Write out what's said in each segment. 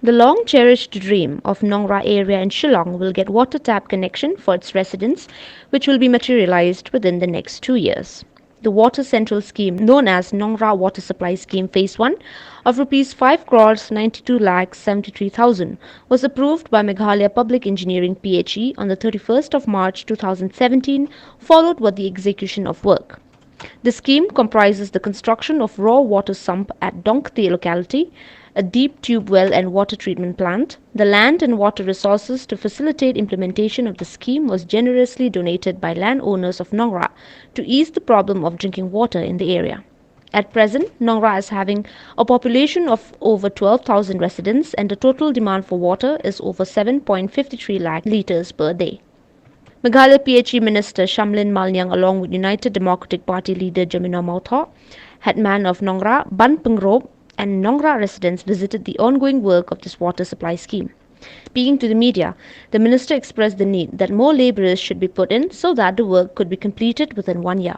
The long-cherished dream of Nongrah area in Shillong will get water tap connection for its residents, which will be materialized within the next 2 years. The Water Central Scheme, known as Nongrah Water Supply Scheme Phase 1, of Rs 5 crores 92 lakhs 73,000 was approved by Meghalaya Public Engineering PHE on the 31st of March 2017, followed with the execution of work. The scheme comprises the construction of raw water sump at Nongrah locality, a deep tube well and water treatment plant. The land and water resources to facilitate implementation of the scheme was generously donated by landowners of Nongrah to ease the problem of drinking water in the area. At present, Nongrah is having a population of over 12,000 residents and the total demand for water is over 7.53 lakh litres per day. Meghalaya PHE Minister Shamlin Malnyang along with United Democratic Party leader Jamina Mautho, headman of Nongrah, Ban Pengrop, and Nongrah residents visited the ongoing work of this water supply scheme. Speaking to the media, the minister expressed the need that more labourers should be put in so that the work could be completed within 1 year.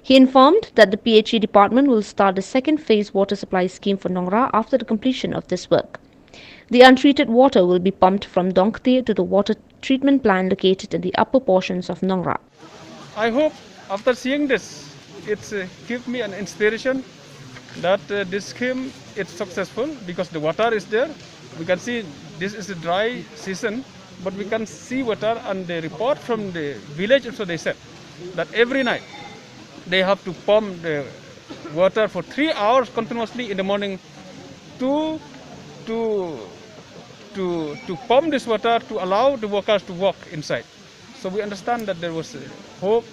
He informed that the PHE department will start the second phase water supply scheme for Nongrah after the completion of this work. The untreated water will be pumped from Nongrah to the water treatment plant located in the upper portions of Nongrah. I hope after seeing this, it's give me an inspiration that this scheme is successful because the water is there. We can see this is a dry season, but we can see water, and the report from the village also they said that every night they have to pump the water for 3 hours continuously in the morning to pump this water to allow the workers to walk inside. So we understand that there was a hope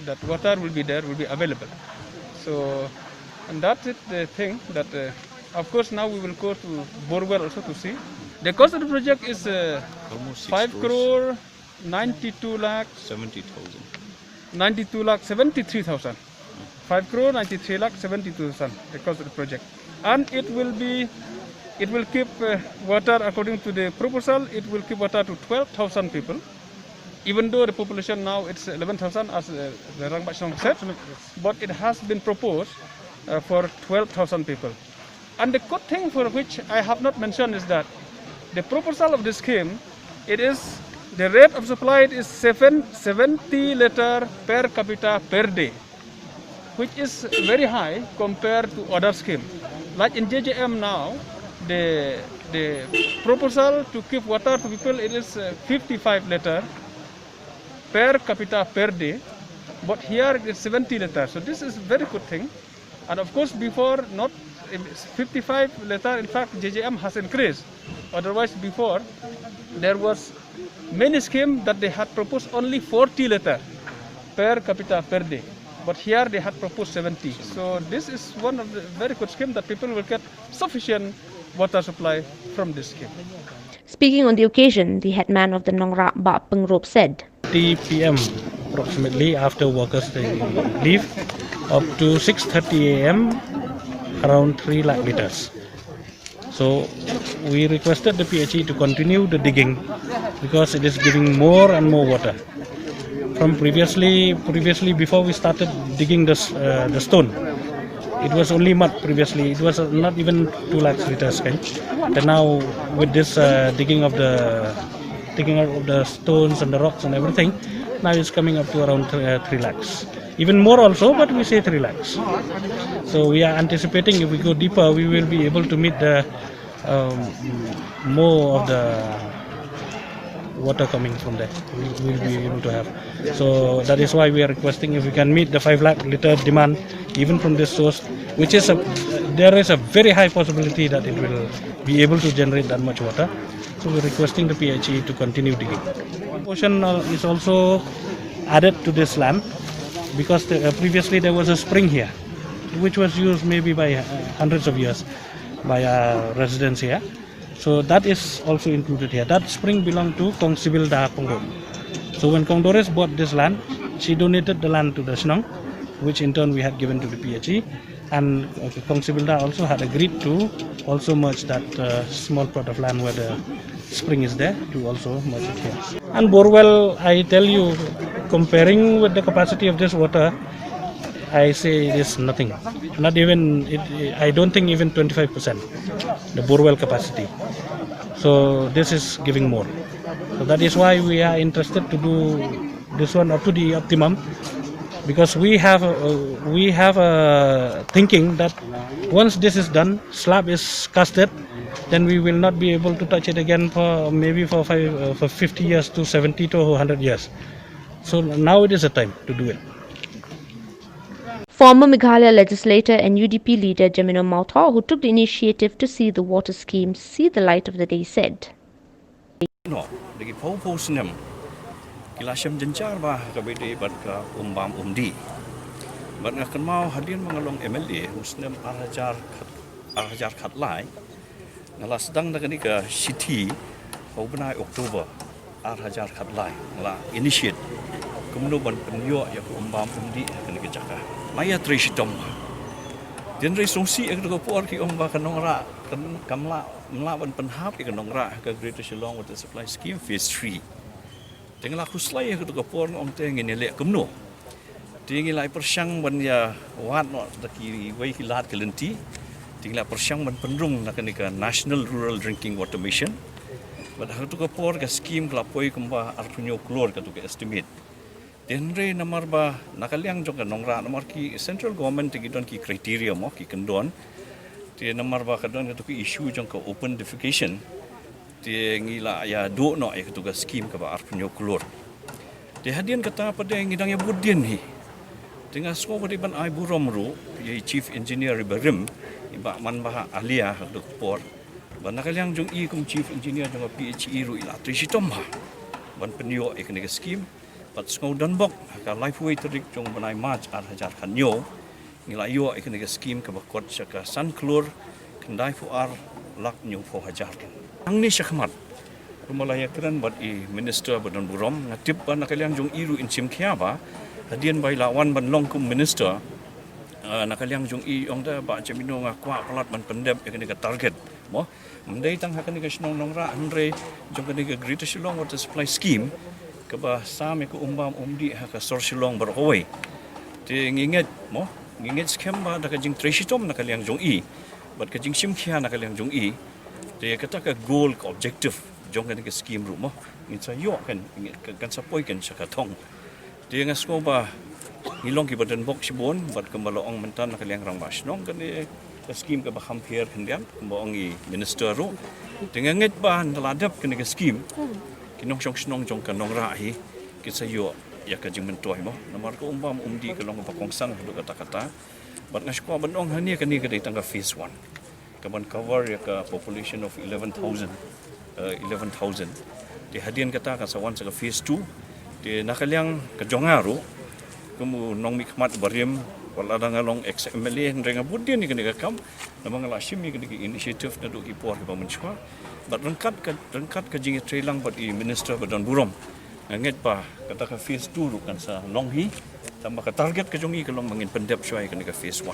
that water will be there, will be available. So, and that's it, the thing that, of course, now we will go to Borewell also to see. The cost of the project is 5 crore 92 lakh 70,000. 92 lakh 73,000. 5 crore 93 lakh 72,000 the cost of the project. And it will keep water according to the proposal. It will keep water to 12,000 people. Even though the population now it's 11,000 as the Rang Bachong said, but it has been proposed for 12,000 people. And the good thing for which I have not mentioned is that the proposal of this scheme, it is the rate of supply is 70 liter per capita per day, which is very high compared to other schemes. Like in JJM now, the proposal to give water to people, it is 55 liter per capita per day, but here it is 70 liter. So this is a very good thing. And of course, before not 55 liter, in fact, JJM has increased. Otherwise, before there was many schemes that they had proposed only 40 liter per capita per day. But here they had proposed 70. So this is one of the very good schemes that people will get sufficient water supply from this scheme. Speaking on the occasion, the headman of the Nongrah, Ba Pengrop, said, 3 p.m. approximately after workers they leave up to 6:30 a.m. around 3 lakh liters. So we requested the PHE to continue the digging because it is giving more and more water. From previously before we started digging the stone, it was only mud previously. It was not even 2 lakh liters. Okay? And now with this digging out of the stones and the rocks and everything, now it's coming up to around 3 lakhs. Even more also, but we say 3 lakhs. So we are anticipating if we go deeper, we will be able to meet the more of the water coming from there. We will be able to have. So that is why we are requesting if we can meet the 5 lakh liter demand even from this source, which is there is a very high possibility that it will be able to generate that much water. So we are requesting the PHE to continue digging. Portion is also added to this land because previously there was a spring here, which was used maybe by hundreds of years by our residents here. So that is also included here. That spring belonged to Hon'ble Pongro. So when Kongdores bought this land, she donated the land to the Shillong, which in turn we had given to the PHE. And Hon'ble also had agreed to also merge that small plot of land where the spring is there to also merge it here. And Borewell, I tell you, comparing with the capacity of this water, I say it is nothing. Not even, I don't think even 25%, the borewell capacity. So this is giving more. So that is why we are interested to do this one up to the optimum, because we have a thinking that once this is done, slab is casted, then we will not be able to touch it again for maybe for 50 years to 70 to 100 years. So now it is a time to do it. Former Meghalaya legislator and UDP leader Jamino Mautha, who took the initiative to see the water scheme see the light of the day, said, No, lagi pau senam. Kilasam jencar bah kabedi bat ka umbam umdi. Bat ngakan mau hadir mengalong MLA muslim arhajar khat lai. Ngala sedang nak ni ke city pau benai Oktober arhajar khat lai. Ngala initiate kemudian ban penyo ya umbam umdi kena ke jaka. Maya trishtom. Jenre songsi ek ko por ki umba ka Nongrah kan kamla melawan penhap ke Nongrah ke Greater Shillong Water Supply Scheme Phase 3. Tengah aku selai ke por ong teng ni lek kemno. Tinggi lai persyang ban ya wat no taki wei kilat kelenti. Tinggi lai persyang ban penrung nak ni ke National Rural Drinking Water Mission. Bad hak tu ke por ke scheme kelapoi kemba arpunyo klor ke tu ke estimate. Denre namar ba nakaliang jong ke Nongrah namar ki central government ki don ki criteria mo ki kendon. Ti namar ba kadon ke tu ki issue jong ke open defecation. Ti ngila ya do no ya tu ke scheme ke ba arpunyo klor. Ti hadian kata pada ngidang ya budien hi. Tengah semua pada ban ai burom ru ye chief engineer riberim iba man ba alia hak por. Ban nakaliang jong i kum chief engineer jong PHE ru ila trisitom ba. Ban penyo ke scheme pat skau dan bok ka lifeway terik jong banai march ar hajar kanyo ngila yo ikene ke scheme ka bakot ka san klor kendai fu ar lak nyu fo hajar ang ni syakmat rumalaya kran bat I minister badan burom ngatip ban nakaliang jong iru inchim khia ba hadian bai lawan ban long kum minister nakaliang jong I ong da ba jamino nga kwa palat ban pendep ikene ke target mo mendai tang hakane ke Nongrah andre jong kene ke Greater Shillong Water Supply Scheme keba sami ko umbam umdi haka sor Shillong berkawai. Ti nginget mo nginget scam ba da kajing tresitom nakaliang jong I bat kajing simkhia nakaliang jong I ti kata ka goal ka objective jong kan ke scheme ru mo ngin sa yo kan sapoi kan sakatong ti ngasko ba ngilong ki badan bok sibon bat kembaloong mentan nakaliang rang basnong kan ke scheme ka ba hampir kendiam kembong I minister ru ti nginget ba naladap kan ke scheme kinong snong jong ka Nongrah hi kisayo ya ka jing mentoi mo namar ko umbam umdi ka long pakongsan do kata-kata bat ngasko banong hani ka ni ka tangga phase 1 kaban cover ya ka population of 11,000 di hadian kata ka sawan sa phase 2 di nakaliang ka jongaro kumu nong mikmat barim wala da ngalong XMLA renga budin ni ka kam namang la shimi ka initiative na do ki por ka menchwa bat rengkat ka jing trailang bat I minister badan burom nganget pa kata ka phase 2 kan sa longhi tambah ka target ka jongi ka long mangin pendep syai ka phase 1